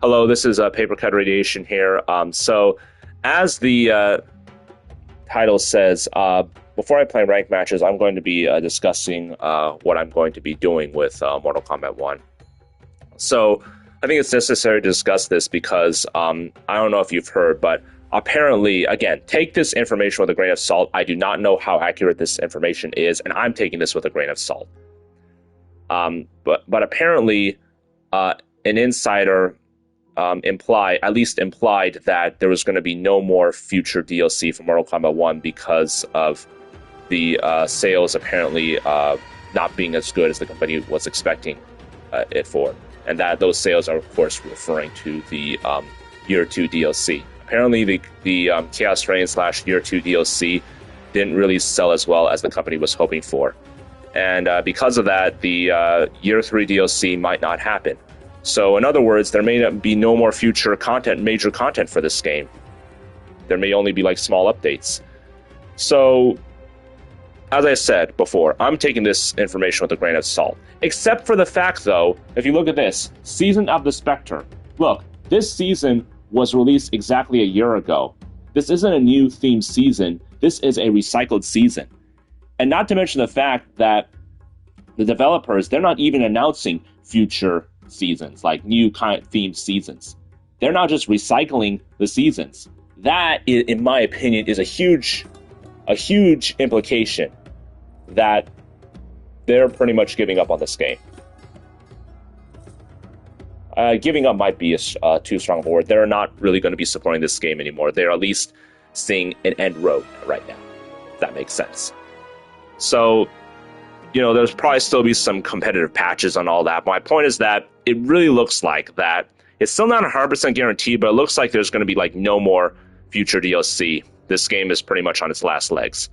Hello, this is Paper Cut Radiation here. So, as the title says, before I play ranked matches, I'm going to be discussing what I'm going to be doing with Mortal Kombat 1. So, I think it's necessary to discuss this because I don't know if you've heard, but apparently, again, take this information with a grain of salt. I do not know how accurate this information is, and I'm taking this with a grain of salt. But apparently, an insider implied that there was going to be no more future DLC for Mortal Kombat 1 because of the sales apparently not being as good as the company was expecting it for. And that those sales are, of course, referring to the Year 2 DLC. Apparently, the KLS9 / Year 2 DLC didn't really sell as well as the company was hoping for. And because of that, the Year 3 DLC might not happen. So, in other words, there may be no more future content, major content for this game. There may only be, like, small updates. So, as I said before, I'm taking this information with a grain of salt. Except for the fact, though, if you look at this, Season of the Spectre. Look, this season was released exactly a year ago. This isn't a new themed season. This is a recycled season. And not to mention the fact that the developers, they're not even announcing future seasons, like new themed seasons. They're not just recycling the seasons. That, in my opinion, is a huge implication that they're pretty much giving up on this game. Giving up might be a too strong of a word. They're not really going to be supporting this game anymore. They're at least seeing an end road right now, if that makes sense. So, there's probably still be some competitive patches on all that. My point is that it really looks like that. It's still not 100% guaranteed, but it looks like there's going to be like no more future DLC. This game is pretty much on its last legs.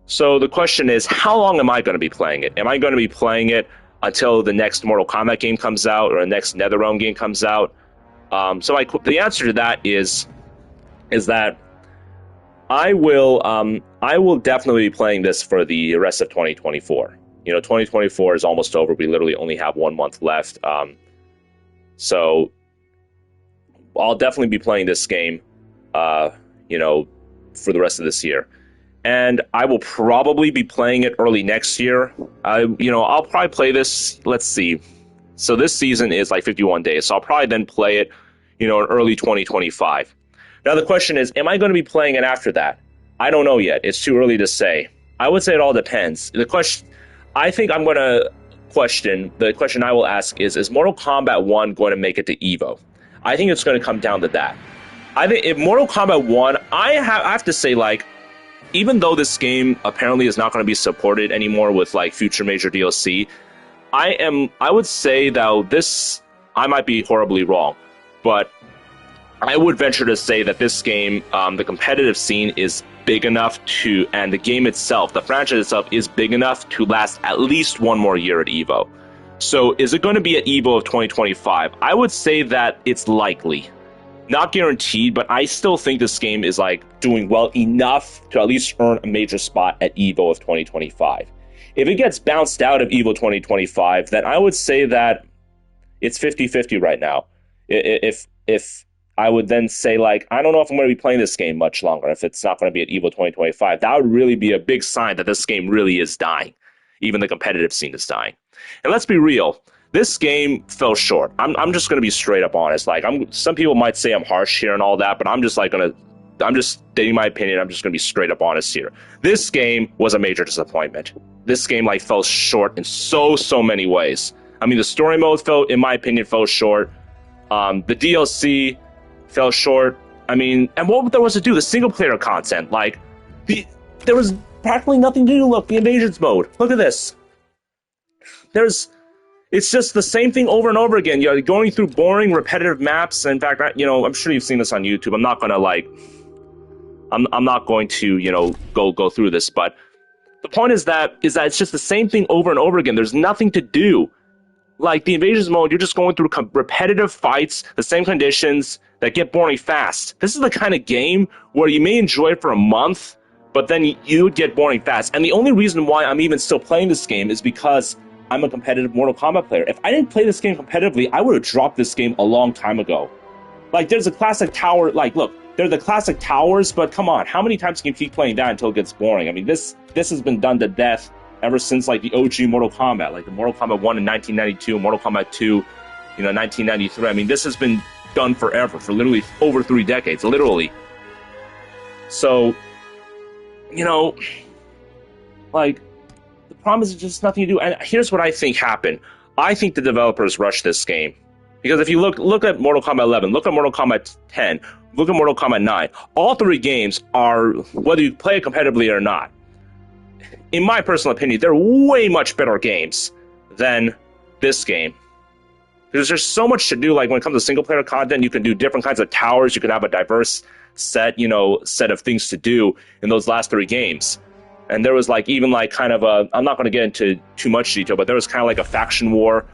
So the question is, how long am I going to be playing it? Am I going to be playing it until the next Mortal Kombat game comes out or the next NetherRealm game comes out? The answer to that is that I will definitely be playing this for the rest of 2024. 2024 is almost over. We literally only have 1 month left. So I'll definitely be playing this game, for the rest of this year. And I will probably be playing it early next year. I'll probably play this, let's see. So this season is like 51 days. So I'll probably then play it, in early 2025. Now the question is, am I going to be playing it after that? I don't know yet. It's too early to say. I would say it all depends. The question I will ask is Mortal Kombat 1 going to make it to EVO? I think it's going to come down to that. I think if Mortal Kombat 1, I have to say, like, even though this game apparently is not going to be supported anymore with like future major DLC, I would say that I might be horribly wrong, but I would venture to say that this game, the competitive scene is big enough and the game itself, the franchise itself, is big enough to last at least one more year at EVO. So is it going to be at EVO of 2025? I would say that it's likely. Not guaranteed, but I still think this game is like doing well enough to at least earn a major spot at EVO of 2025. If it gets bounced out of EVO 2025, then I would say that it's 50-50 right now. If I would then say, like, I don't know if I'm going to be playing this game much longer, if it's not going to be at EVO 2025, that would really be a big sign that this game really is dying. Even the competitive scene is dying. And let's be real. This game fell short. I'm just going to be straight up honest. Like, some people might say I'm harsh here and all that, but I'm just stating my opinion. I'm just going to be straight up honest here. This game was a major disappointment. This game fell short in so many ways. I mean, the story mode in my opinion, fell short. The DLC fell short. I mean, and what there was to do? The single player content, there was practically nothing to do. Look, the invasions mode. Look at this. It's just the same thing over and over again. You're going through boring, repetitive maps. In fact, I'm sure you've seen this on YouTube. I'm not going to go through this. But the point is that it's just the same thing over and over again. There's nothing to do. Like the invasions mode, you're just going through repetitive fights, the same conditions that get boring fast. This is the kind of game where you may enjoy it for a month, but then you would get boring fast. And the only reason why I'm even still playing this game is because I'm a competitive Mortal Kombat player. If I didn't play this game competitively, I would have dropped this game a long time ago. Like, there's a classic tower. Like, look, they're the classic towers, but come on, how many times can you keep playing that until it gets boring? I mean, this has been done to death ever since, like, the OG Mortal Kombat, like the Mortal Kombat 1 in 1992, Mortal Kombat 2, 1993. I mean, this has been done forever, for literally over 3 decades, literally. So, like, the problem is just nothing to do. And here's what I think happened. I think the developers rushed this game. Because if you look at Mortal Kombat 11, look at Mortal Kombat 10, look at Mortal Kombat 9, all 3 games are, whether you play it competitively or not, in my personal opinion, they're way much better games than this game. Because there's so much to do. Like, when it comes to single-player content, you can do different kinds of towers, you can have a diverse set of things to do in those last 3 games. And there was, like, even, like, kind of a, I'm not going to get into too much detail, but there was kind of like a faction war,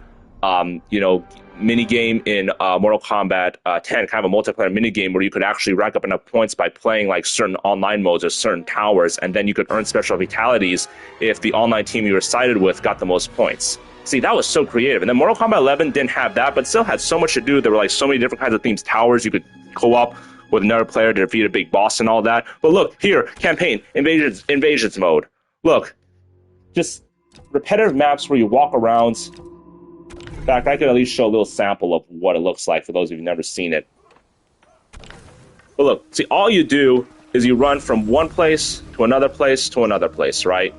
mini game in Mortal Kombat 10, kind of a multiplayer mini game where you could actually rack up enough points by playing like certain online modes or certain towers, and then you could earn special fatalities if the online team you were sided with got the most points. See, that was so creative. And then Mortal Kombat 11 didn't have that, but still had so much to do. There were like so many different kinds of themes, towers. You could co-op with another player to defeat a big boss and all that. But look here, campaign invasions mode. Look, just repetitive maps where you walk around. In fact, I could at least show a little sample of what it looks like for those of you who've never seen it. But look, see, all you do is you run from one place to another place to another place, right?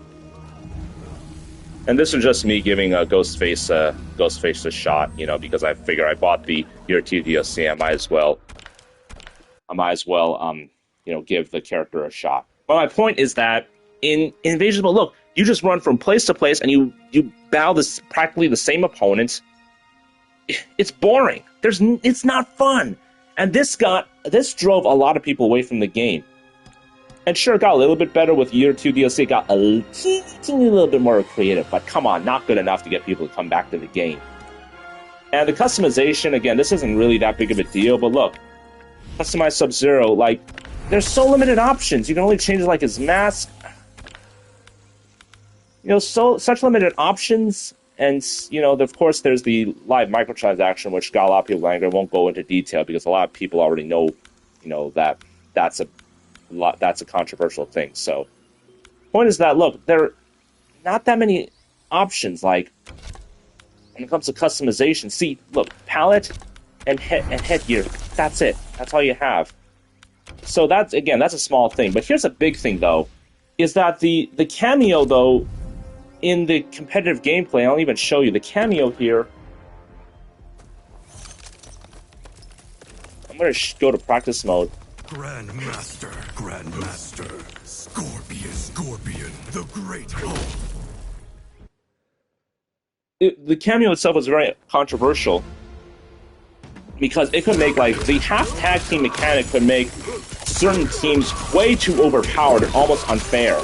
And this is just me giving Ghostface a shot, because I figure I bought the Year 2 DLC. I might as well, give the character a shot. But my point is that in Invasions, look, you just run from place to place and you battle practically the same opponent. It's boring. It's not fun. And this drove a lot of people away from the game. And sure, it got a little bit better with Year 2 DLC. It got a teeny little bit more creative, but come on, not good enough to get people to come back to the game. And the customization, again, this isn't really that big of a deal, but look, customize Sub-Zero, like, there's so limited options. You can only change, like, his mask. Such limited options. And, of course, there's the live microtransaction, which got a lot of people angry. I won't go into detail because a lot of people already know, that's a controversial thing. So, point is that, look, there are not that many options. Like, when it comes to customization, see, look, palette and headgear. That's it. That's all you have. So that's a small thing. But here's a big thing, though, is that the cameo, though, in the competitive gameplay, I'll even show you the cameo here. I'm going to go to practice mode. Grandmaster, Scorpion, the Great Hope. The cameo itself was very controversial because it could make, like, the half tag team mechanic could make certain teams way too overpowered and almost unfair.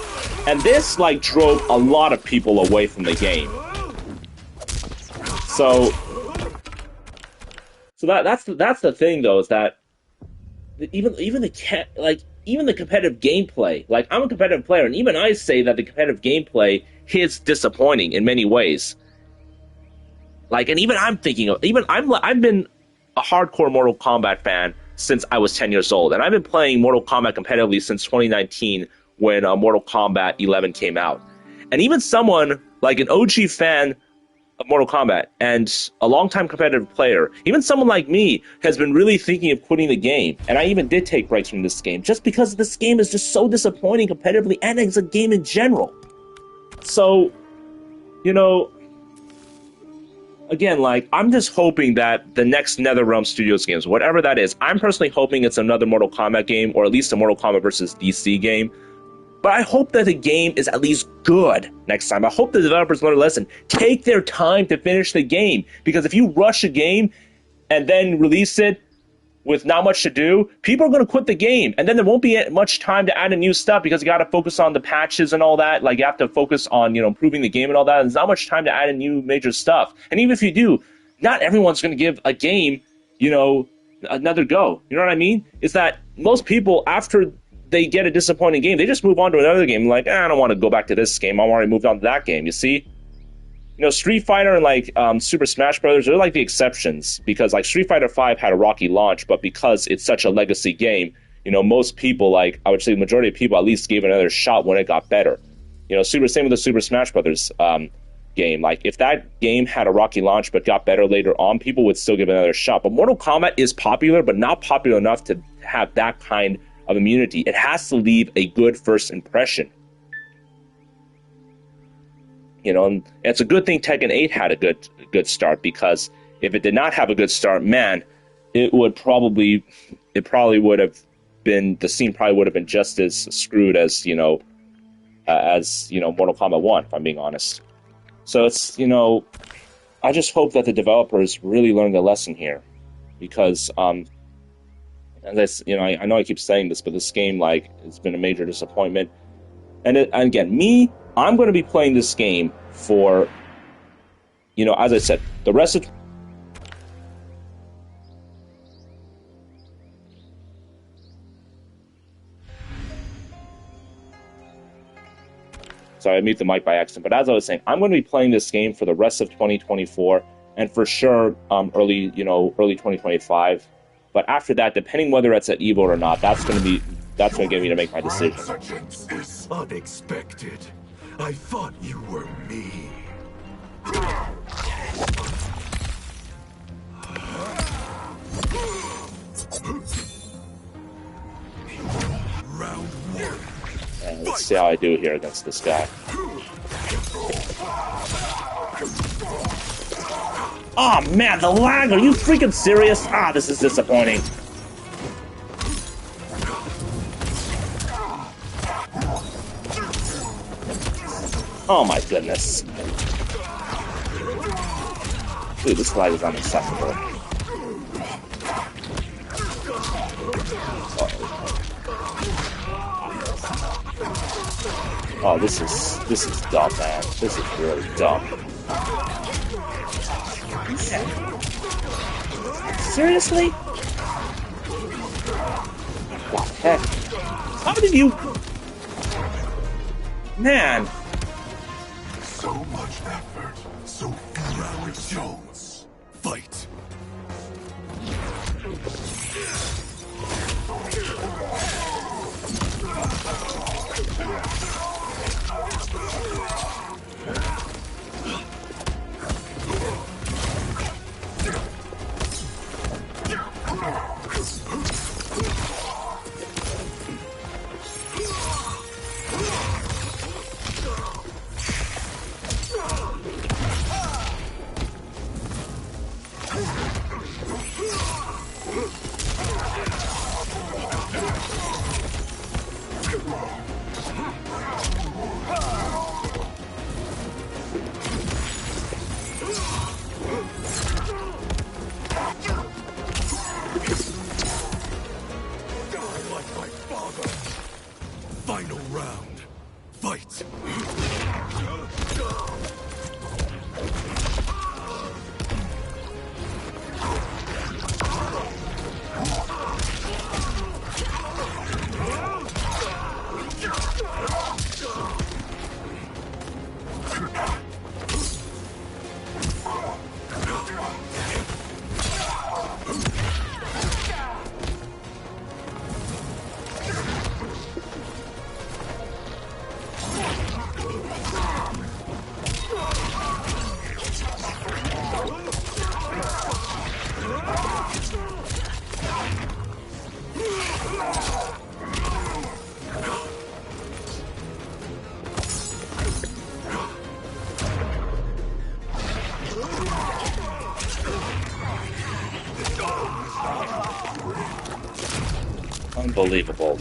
And this, like, drove a lot of people away from the game. So that's the thing, though, is that even the competitive gameplay, like, I'm a competitive player, and even I say that the competitive gameplay is disappointing in many ways. Like, and even I'm thinking of, I've been a hardcore Mortal Kombat fan since I was 10 years old, and I've been playing Mortal Kombat competitively since 2019 when Mortal Kombat 11 came out. And even someone like an OG fan of Mortal Kombat and a longtime competitive player, even someone like me, has been really thinking of quitting the game. And I even did take breaks from this game just because this game is just so disappointing competitively and as a game in general. So, again, like, I'm just hoping that the next NetherRealm Studios games, whatever that is, I'm personally hoping it's another Mortal Kombat game, or at least a Mortal Kombat versus DC game. But I hope that the game is at least good next time. I hope the developers learn a lesson. Take their time to finish the game. Because if you rush a game and then release it with not much to do, people are going to quit the game. And then there won't be much time to add in new stuff because you got to focus on the patches and all that. Like, you have to focus on, improving the game and all that. And there's not much time to add in new major stuff. And even if you do, not everyone's going to give a game, another go. You know what I mean? Is that most people, after they get a disappointing game, they just move on to another game. Like, I don't want to go back to this game. I'm already moved on to that game, you see? you know, Street Fighter and like Super Smash Brothers are like the exceptions because like Street Fighter V had a rocky launch, but because it's such a legacy game, you know, most people, like I would say the majority of people at least gave it another shot when it got better. You know, same with the Super Smash Brothers game. Like if that game had a rocky launch but got better later on, people would still give it another shot. But Mortal Kombat is popular, but not popular enough to have that kind of immunity. It has to leave a good first impression. You know, and it's a good thing Tekken 8 had a good start, because if it did not have a good start, man, it probably would have been, the scene probably would have been just as screwed as Mortal Kombat 1, if I'm being honest. So it's, you know, I just hope that the developers really learn the lesson here, because as I know I keep saying this, but this game, like, it's been a major disappointment. And again, I'm going to be playing this game for, you know, as I said, the rest of... Sorry, I muted the mic by accident. But as I was saying, I'm going to be playing this game for the rest of 2024, and for sure, early 2025. But after that, depending whether it's at Evo or not, that's going to get me to make my decision. Resurgence is unexpected. I thought you were me. Round one. And let's see how I do here against this guy. Oh man, the lag! Are you freaking serious? Ah, this is disappointing. Oh my goodness. Dude, this lag is unacceptable. Oh, this is dumb, man. This is really dumb. Seriously? What the heck? How did you... Man. So much effort, so few results. Fight. Final round. Fight. Unbelievable.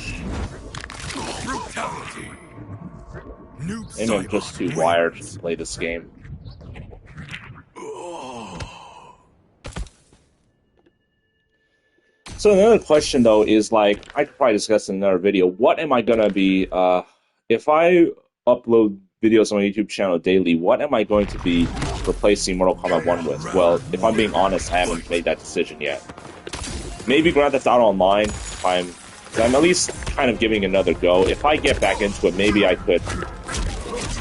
Brutality. Maybe I'm just too wired to play this game. So another question, though, is like, I could probably discuss in another video, what am I going to be, if I upload videos on my YouTube channel daily, what am I going to be replacing Mortal Kombat 1 with? Well, if I'm being honest, I haven't made that decision yet. Maybe Grand Theft Auto Online, if I'm at least kind of giving it another go. If I get back into it, maybe I could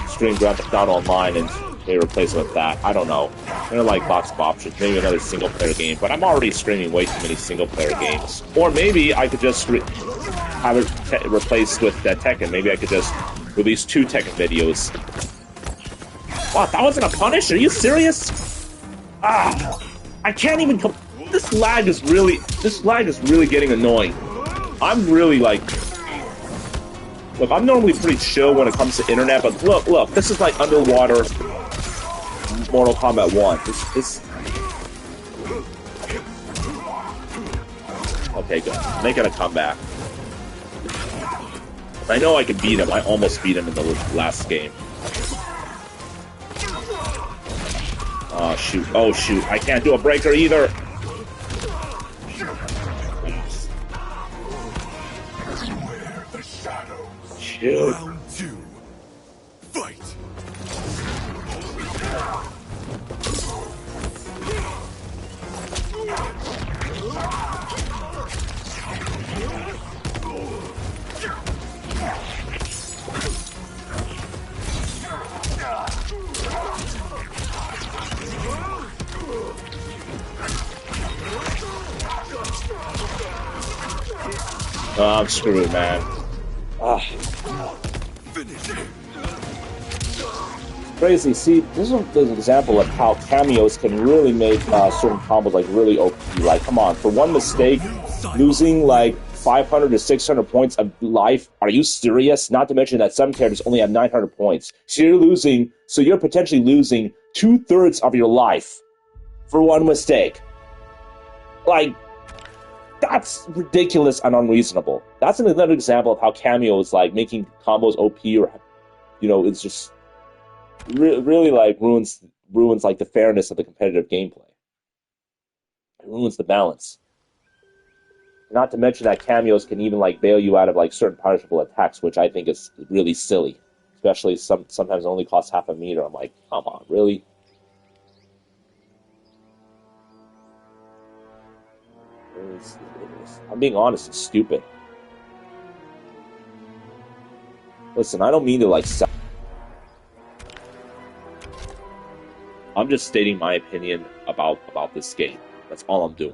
stream Grand Theft Auto Online and Maybe replace it with that. I don't know. They're like lots of options. Maybe another single-player game. But I'm already streaming way too many single-player games. Or maybe I could just have it replaced with Tekken. Maybe I could just release 2 Tekken videos. What? That wasn't a punish? Are you serious? Ah! I can't even come. This lag is really getting annoying. I'm really like. Look, I'm normally pretty chill when it comes to internet, but look, this is like underwater Mortal Kombat 1. This... Okay, good. Making a comeback. I know I can beat him. I almost beat him in the last game. Oh, shoot. Oh, shoot. I can't do a breaker either. Shoot. Round 2. Fight. Oh, I'm screwed, man. Ah. Crazy. See, this is an example of how cameos can really make certain combos like really OP. Like, come on, for one mistake, losing like 500 to 600 points of life. Are you serious? Not to mention that some characters only have 900 points. So you're potentially losing 2/3 of your life for one mistake. Like, that's ridiculous and unreasonable. That's another example of how cameos like making combos OP, or it's just really like ruins like the fairness of the competitive gameplay. It ruins the balance. Not to mention that cameos can even like bail you out of like certain punishable attacks, which I think is really silly. Especially sometimes it only costs half a meter. I'm like, come on, really? I'm being honest, it's stupid. Listen, I don't mean to like I'm just stating my opinion about this game. That's all I'm doing.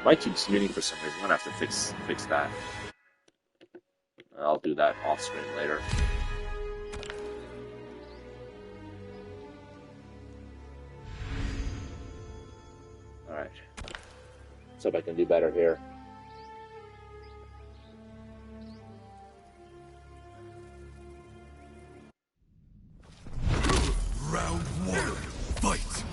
My keeps muting for some reason. I'm gonna have to fix that. I'll do that off screen later. Alright. So if I can do better here. Round 1. Fight.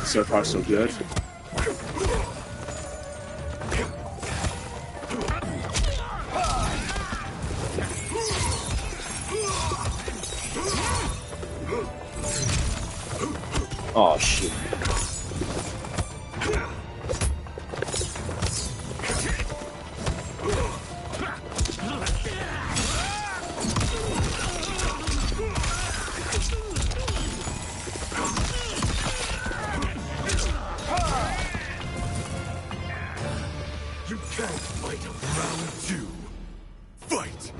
So far, so good. Oh, shoot. You can't fight him. Round 2. Fight.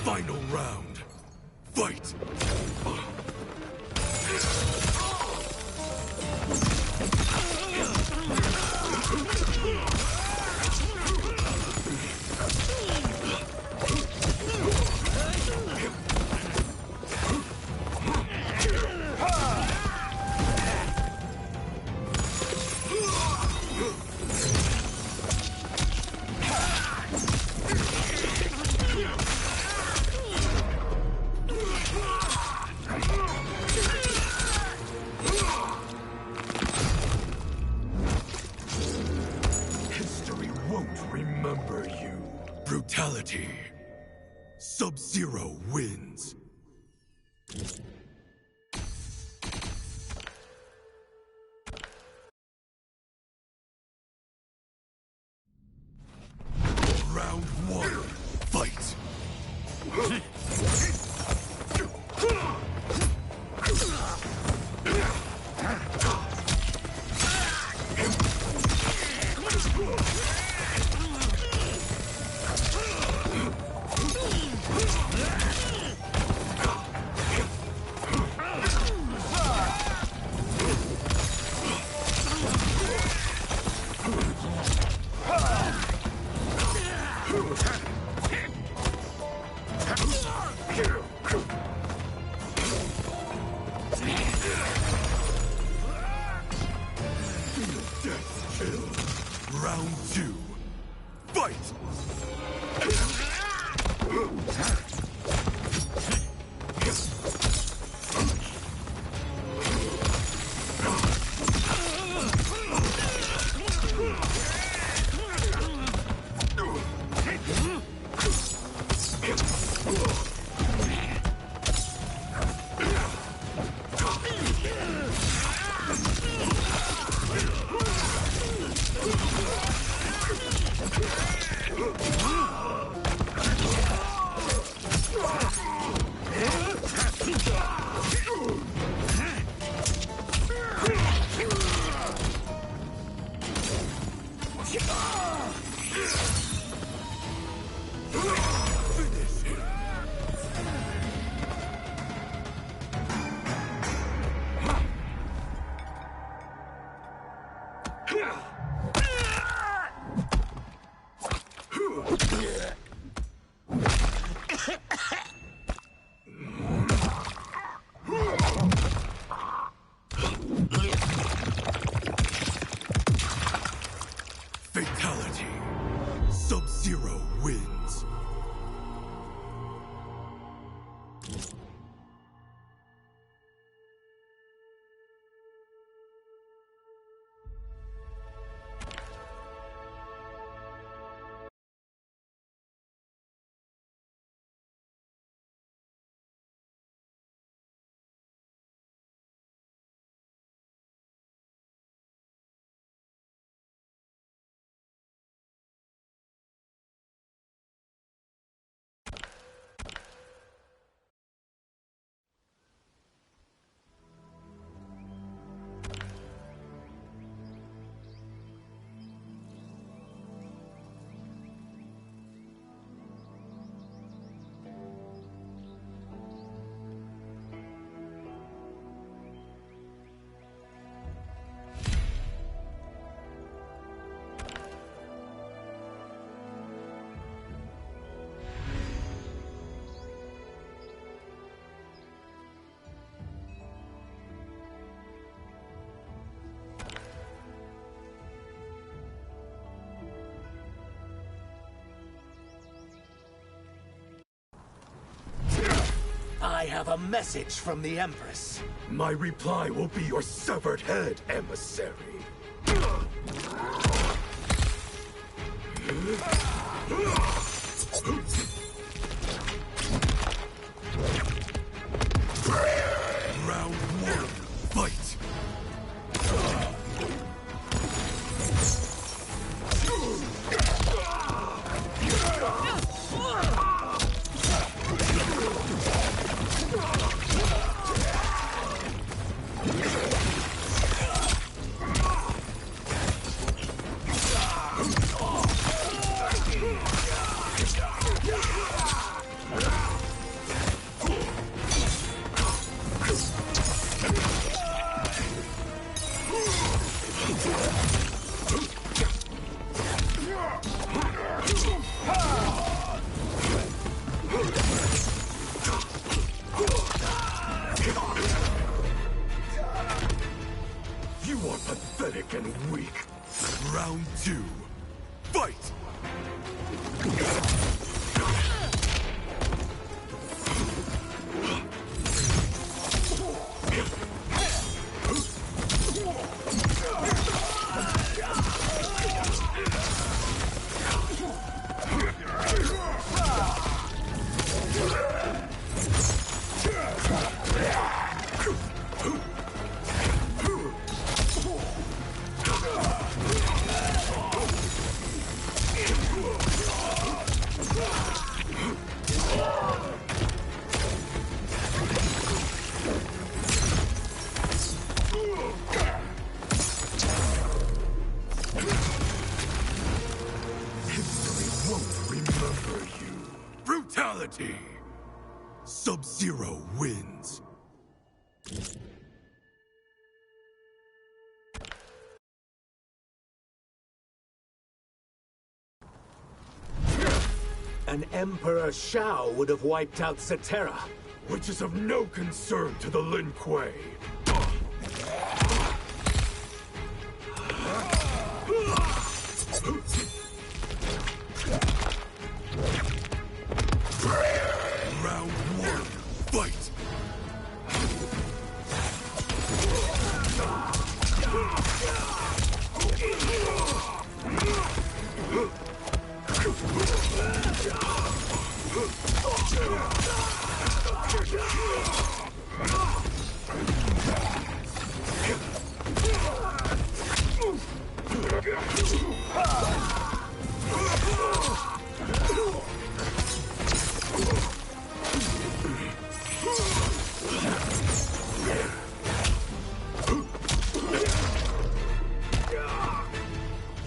Final round. Fight! Remember you. Brutality. Sub-Zero wins. Round one. Fight. Death kill. Round two. Fight! Fatality. Sub-Zero wins. I have a message from the Empress. My reply will be your severed head, emissary. Round one, fight! Round 2. Fight! Brutality! Sub-Zero wins. An Emperor Shao would have wiped out Cetera. Which is of no concern to the Lin Kuei. Round 1, fight!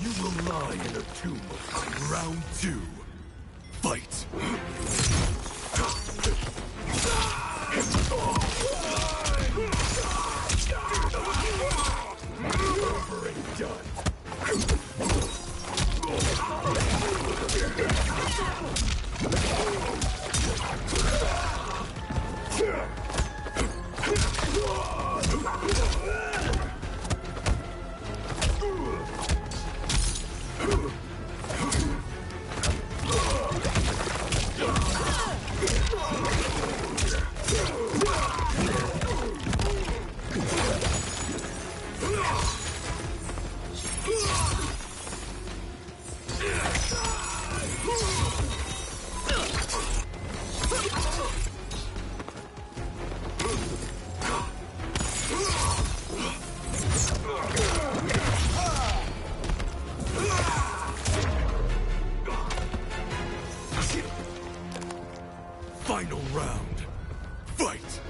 You will lie in a tomb. Round 2, fight! Over and done. Final round. Fight!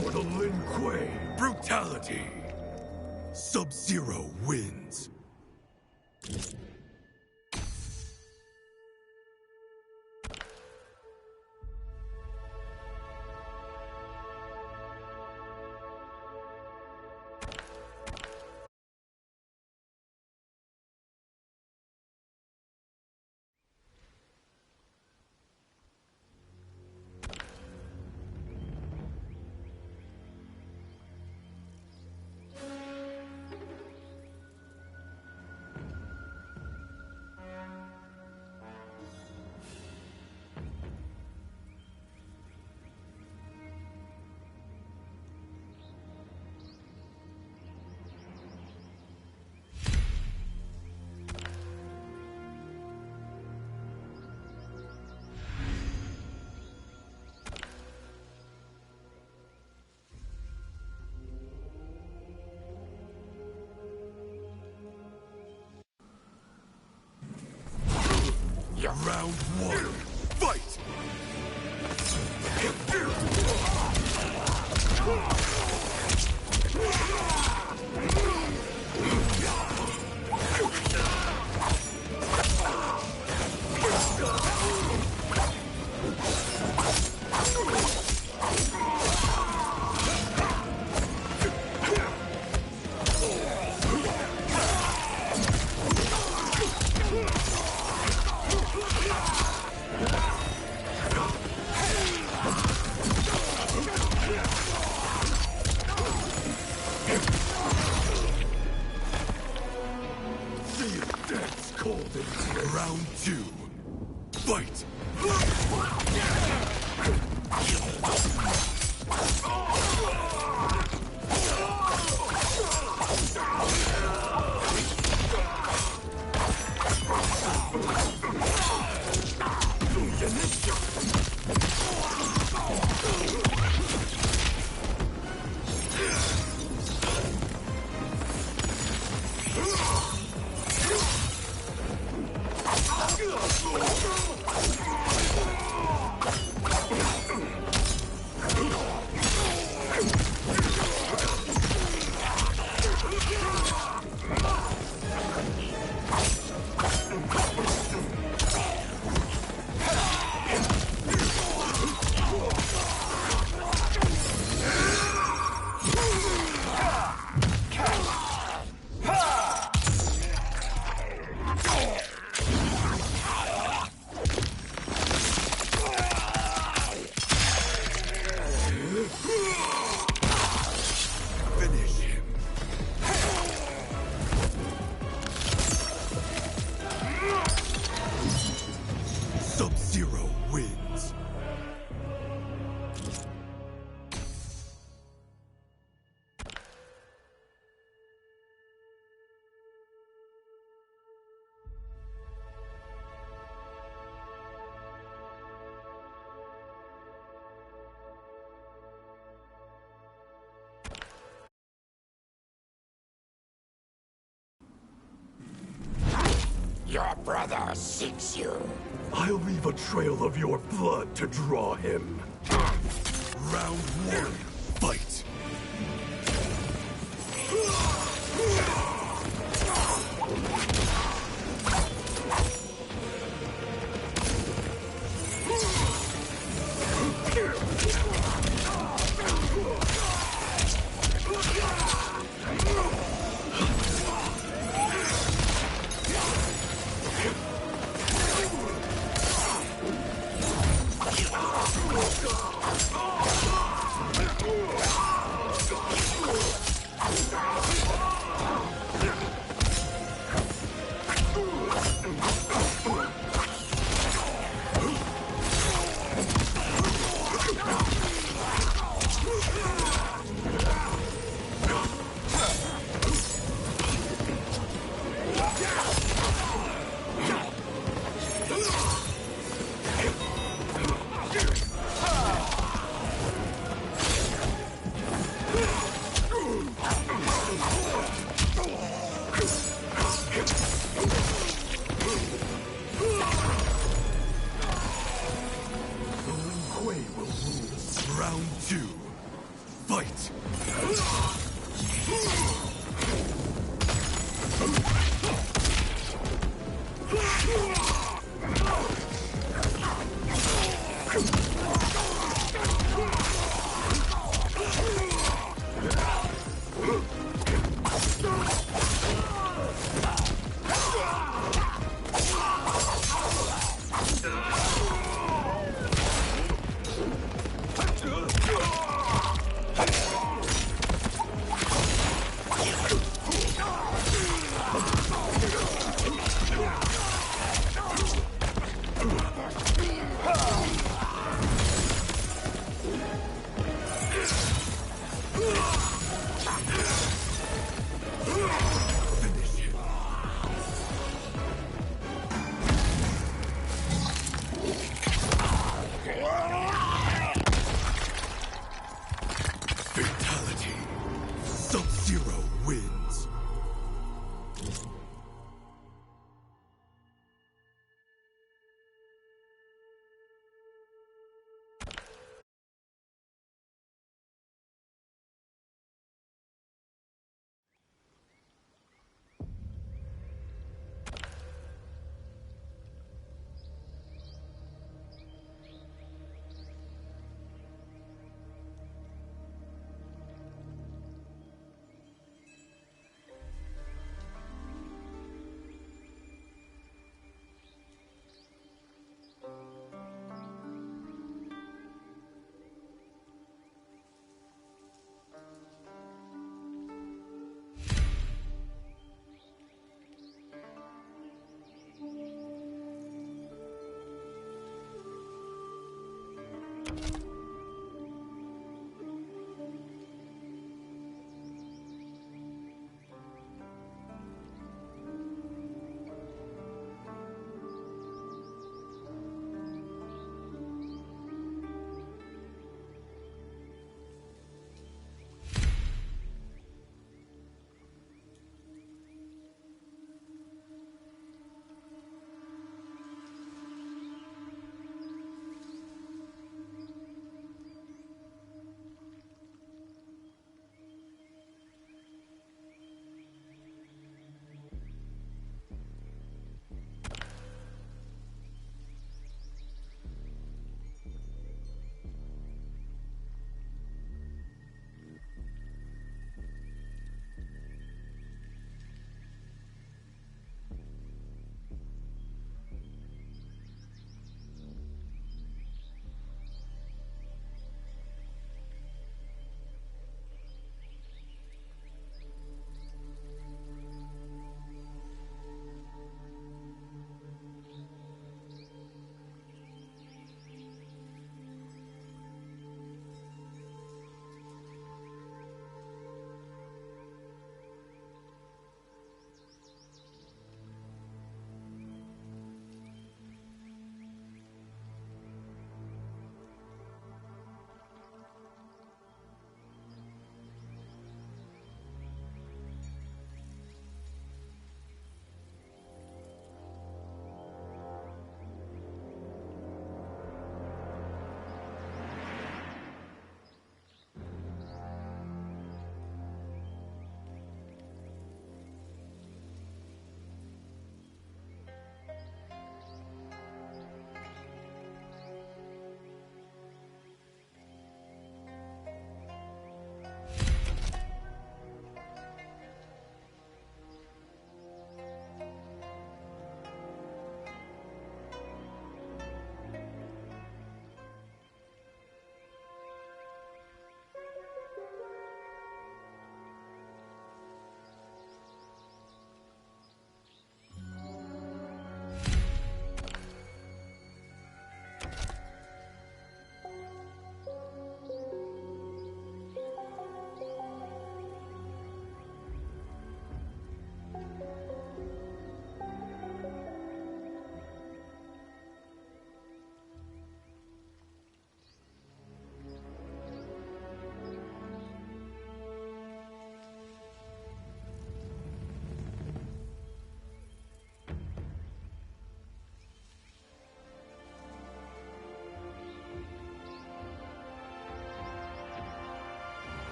For the Lin Kuei, brutality. Sub-Zero wins. Round one, fight! Round two, fight! Finish him. Sub-Zero wins. Your brother seeks you. I'll leave a trail of your blood to draw him. Round one, fight! Round two, fight! Fatality. Sub-Zero wins.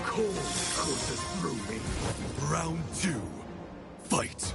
Cold courses through me. Round 2. Fight.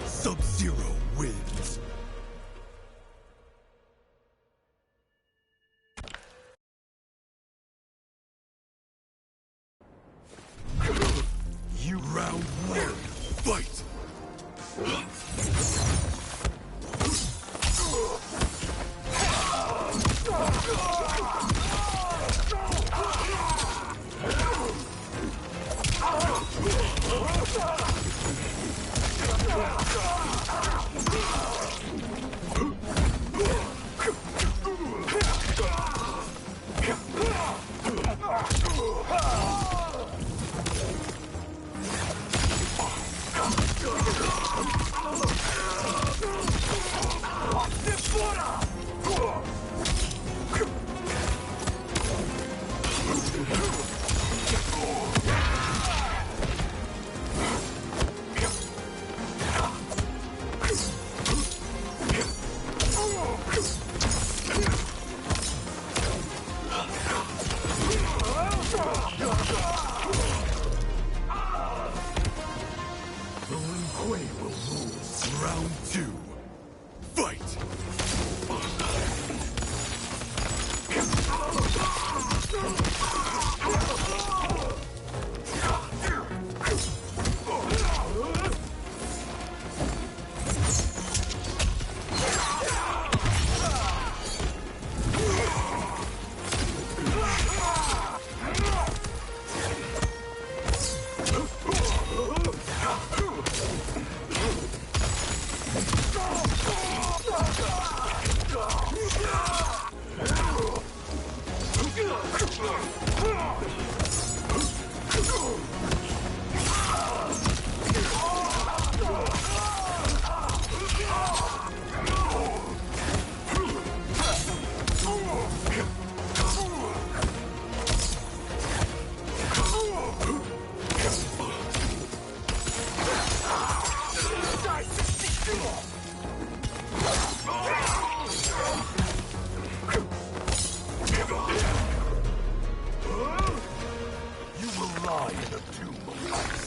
Sub-Zero wins. You round 1. Fight. Round 2. Fight!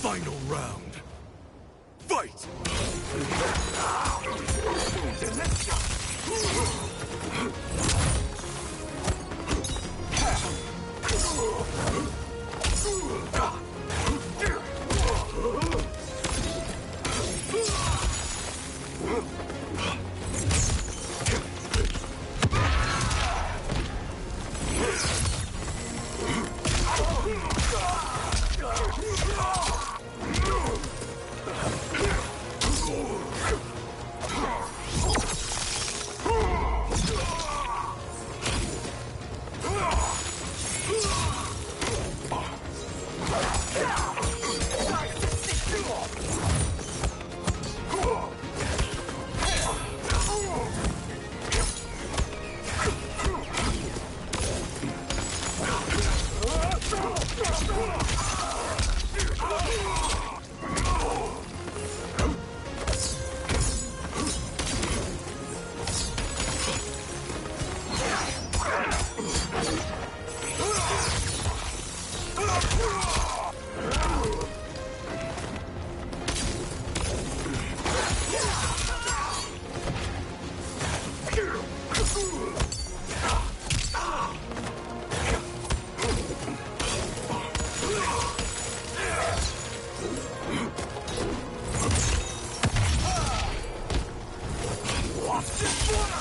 Final round. Fight!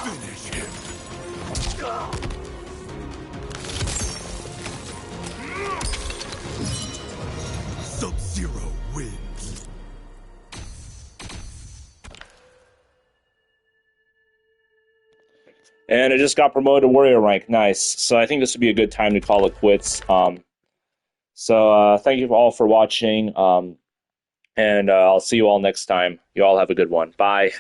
Finish him. Sub-Zero wins. And I just got promoted to warrior rank. Nice. So I think this would be a good time to call it quits. So thank you all for watching. And I'll see you all next time. You all have a good one. Bye.